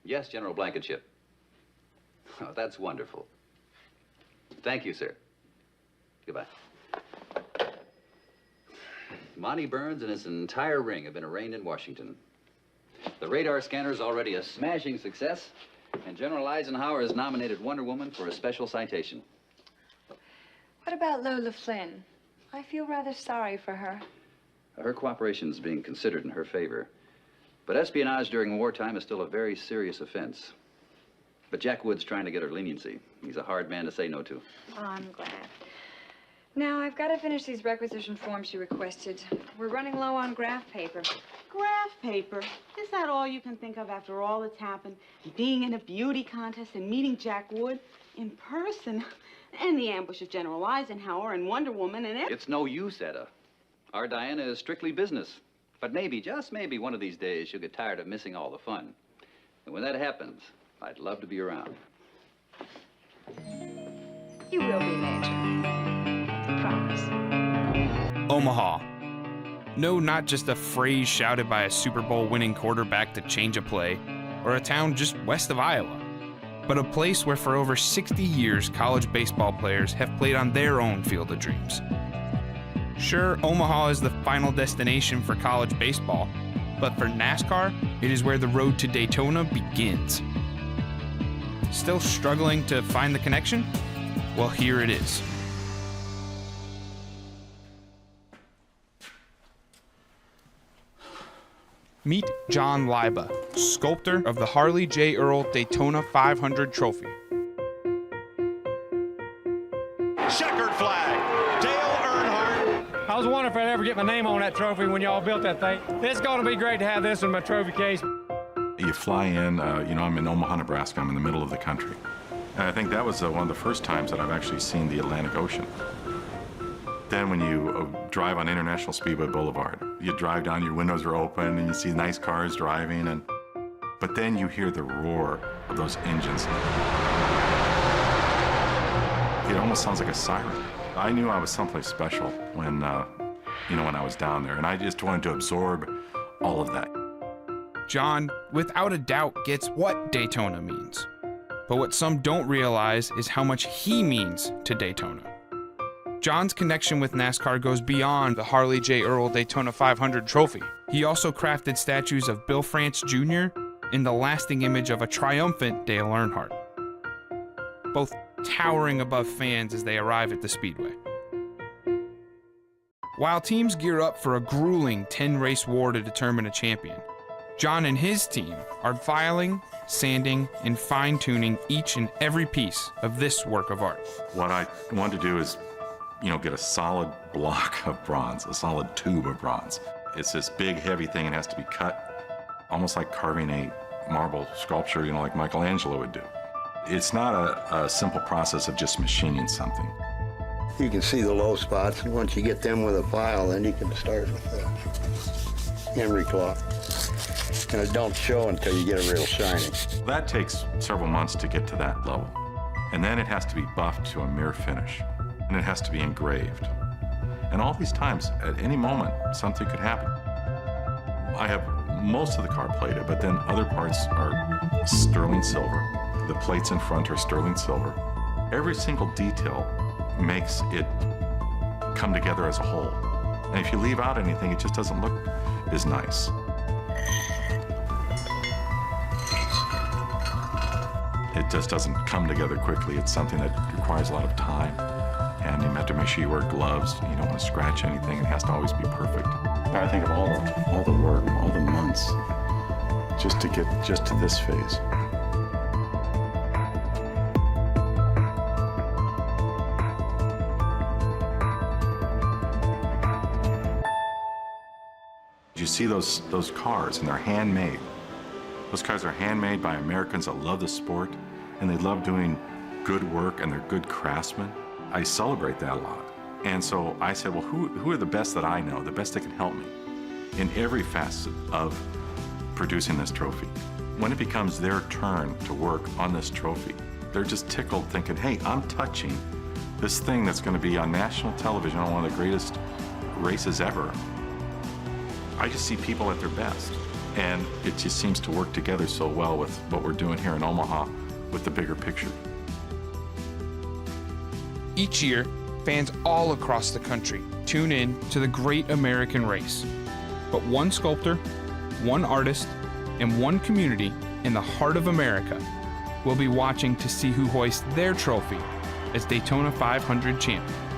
Yes, General Blankenship. Oh, that's wonderful. Thank you, sir. Goodbye. Monty Burns and his entire ring have been arraigned in Washington. The radar scanner is already a smashing success, and General Eisenhower has nominated Wonder Woman for a special citation. What about Lola Flynn? I feel rather sorry for her. Her cooperation is being considered in her favor. But espionage during wartime is still a very serious offense. But Jack Wood's trying to get her leniency. He's a hard man to say no to. Oh, I'm glad. Now, I've got to finish these requisition forms she requested. We're running low on graph paper. Graph paper? Is that all you can think of after all that's happened? Being in a beauty contest and meeting Jack Wood in person, and the ambush of General Eisenhower and Wonder Woman and everything. It's no use, Etta. Our Diana is strictly business. But maybe, just maybe, one of these days she'll get tired of missing all the fun. And when that happens, I'd love to be around. You will be, Major. Promise. Omaha. No, not just a phrase shouted by a Super Bowl winning quarterback to change a play, or a town just west of Iowa, but a place where for over 60 years college baseball players have played on their own field of dreams. Sure, Omaha is the final destination for college baseball, but for NASCAR, it is where the road to Daytona begins. Still struggling to find the connection? Well, here it is. Meet John Liba, sculptor of the Harley J. Earl Daytona 500 trophy. Checkered flag, Dale Earnhardt. I was wondering if I'd ever get my name on that trophy when y'all built that thing. It's going to be great to have this in my trophy case. You fly in, I'm in Omaha, Nebraska. I'm in the middle of the country. And I think that was one of the first times that I've actually seen the Atlantic Ocean. Then when you drive on International Speedway Boulevard, you drive down, your windows are open, and you see nice cars driving, but then you hear the roar of those engines. It almost sounds like a siren. I knew I was someplace special when I was down there, and I just wanted to absorb all of that. John, without a doubt, gets what Daytona means. But what some don't realize is how much he means to Daytona. John's connection with NASCAR goes beyond the Harley J. Earl Daytona 500 trophy. He also crafted statues of Bill France Jr. in the lasting image of a triumphant Dale Earnhardt, both towering above fans as they arrive at the Speedway. While teams gear up for a grueling 10-race war to determine a champion, John and his team are filing, sanding, and fine-tuning each and every piece of this work of art. What I want to do is get a solid block of bronze, a solid tube of bronze. It's this big, heavy thing. It has to be cut almost like carving a marble sculpture, like Michelangelo would do. It's not a simple process of just machining something. You can see the low spots, and once you get them with a file, then you can start with the emery cloth. And it don't show until you get it real shiny. That takes several months to get to that level. And then it has to be buffed to a mere finish. And it has to be engraved. And all these times, at any moment, something could happen. I have most of the car plated, but then other parts are sterling silver. The plates in front are sterling silver. Every single detail makes it come together as a whole. And if you leave out anything, it just doesn't look as nice. It just doesn't come together quickly. It's something that requires a lot of time. And you have to make sure you wear gloves. You don't want to scratch anything. It has to always be perfect. I think of all the work, all the months, just to get just to this phase. You see those cars, and they're handmade. Those cars are handmade by Americans that love the sport, and they love doing good work, and they're good craftsmen. I celebrate that a lot. And so I said, well, who are the best that I know, the best that can help me in every facet of producing this trophy? When it becomes their turn to work on this trophy, they're just tickled thinking, hey, I'm touching this thing that's going to be on national television on one of the greatest races ever. I just see people at their best. And it just seems to work together so well with what we're doing here in Omaha with the bigger picture. Each year, fans all across the country tune in to the Great American Race. But one sculptor, one artist, and one community in the heart of America will be watching to see who hoists their trophy as Daytona 500 champion.